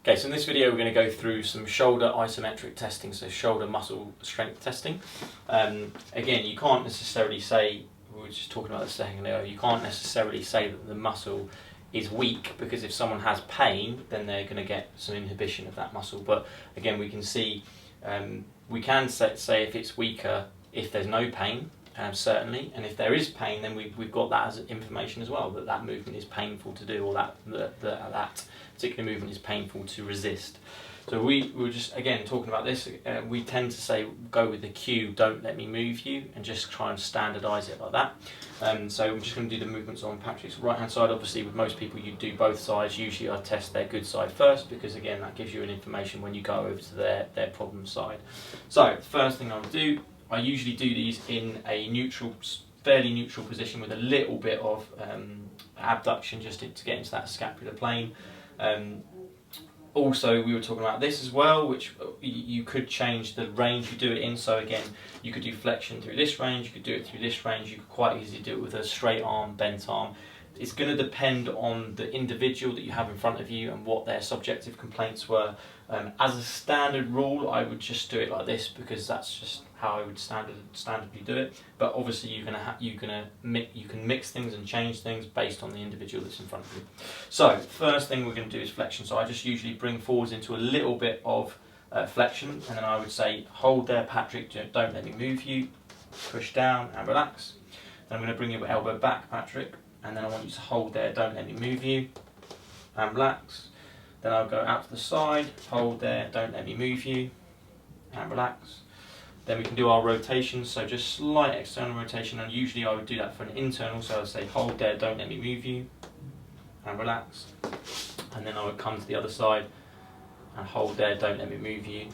Okay, so in this video we're going to go through some shoulder isometric testing, so shoulder muscle strength testing. Again, you can't necessarily say, we were just talking about this a second ago, you can't necessarily say that the muscle is weak, because if someone has pain then they're going to get some inhibition of that muscle. But again, we can see, we can say if it's weaker if there's no pain, certainly, and if there is pain then we've got that as information as well, that movement is painful to do, or that particular movement is painful to resist. So we were just, again, talking about this, we tend to say go with the cue, don't let me move you, and just try and standardise it like that. So I'm just going to do the movements on Patrick's right hand side. Obviously with most people you do both sides. Usually I test their good side first, because again that gives you an information when you go over to their problem side. So the first thing I'll do, I usually do these in a neutral, fairly neutral position with a little bit of abduction just to get into that scapular plane. Also, we were talking about this as well, which you could change the range you do it in. So again, you could do flexion through this range, you could do it through this range, you could quite easily do it with a straight arm, bent arm. It's going to depend on the individual that you have in front of you and what their subjective complaints were. As a standard rule, I would just do it like this, because that's just how I would standardly do it. But obviously you can mix things and change things based on the individual that's in front of you. So first thing we're going to do is flexion. So I just usually bring forwards into a little bit of flexion, and then I would say hold there, Patrick, don't let me move you, push down and relax. Then I'm going to bring your elbow back, Patrick, and then I want you to hold there, don't let me move you, and relax. Then I'll go out to the side, hold there, don't let me move you, and relax. Then we can do our rotations, so just slight external rotation, and usually I would do that for an internal, so I would say hold there, don't let me move you, and relax. And then I would come to the other side and hold there, don't let me move you,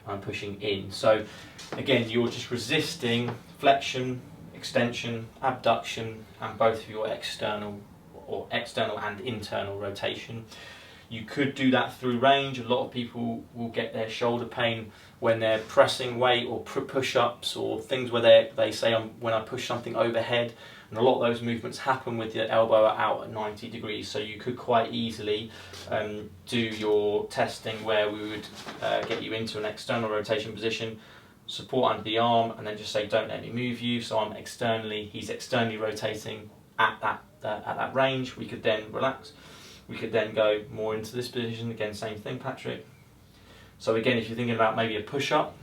I'm pushing in. So again, you're just resisting flexion, extension, abduction, and both of your external and internal rotation. You could do that through range. A lot of people will get their shoulder pain when they're pressing weight or push-ups, or things where they say when I push something overhead, and a lot of those movements happen with the elbow out at 90 degrees. So you could quite easily do your testing where we would get you into an external rotation position, support under the arm, and then just say don't let me move you. So he's externally rotating at that range. We could then relax. We could then go more into this position, again same thing, Patrick. So again, if you're thinking about maybe a push-up,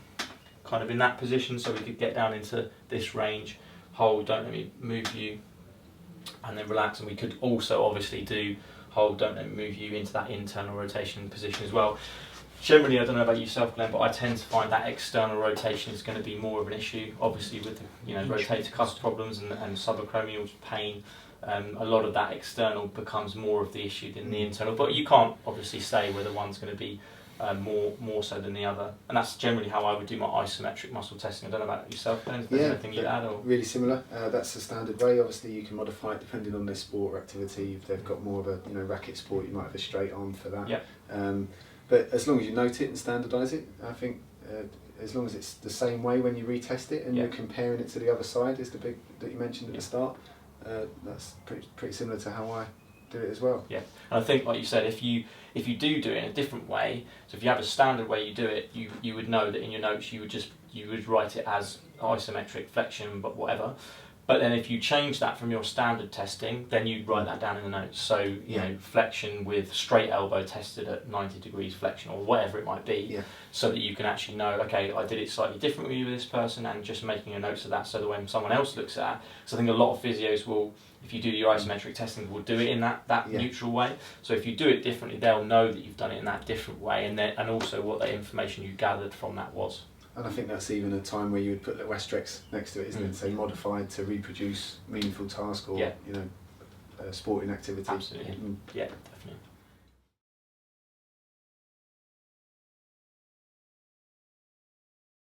kind of in that position, so we could get down into this range, hold, don't let me move you, and then relax. And we could also obviously do hold, don't let me move you into that internal rotation position as well. Generally, I don't know about yourself, Glenn, but I tend to find that external rotation is going to be more of an issue, obviously with the rotator cuff problems and subacromial pain. A lot of that external becomes more of the issue than the internal, but you can't obviously say whether one's going to be more so than the other, and that's generally how I would do my isometric muscle testing. I don't know about yourself, Ben, is there anything you'd add? Or? Really similar. That's the standard way. Obviously you can modify it depending on their sport or activity. If they've got more of a racket sport, you might have a straight arm for that. Yeah. But as long as you note it and standardise it, I think as long as it's the same way when you retest it and you're comparing it to the other side, is the big that you mentioned at the start. That's pretty similar to how I do it as well. Yeah, and I think, like you said, if you do it in a different way, so if you have a standard way you do it, you would know that in your notes you would write it as isometric flexion, but whatever. But then if you change that from your standard testing, then you'd write that down in the notes. So you know, flexion with straight elbow tested at 90 degrees flexion, or whatever it might be, so that you can actually know, okay, I did it slightly differently with this person, and just making a note of that, so that when someone else looks at it, because I think a lot of physios will, if you do your isometric testing, will do it in that neutral way. So if you do it differently, they'll know that you've done it in that different way, and also what the information you gathered from that was. And I think that's even a time where you would put little asterisks next to it, isn't it? Say modified to reproduce meaningful task or sporting activity. Absolutely. Yeah, definitely.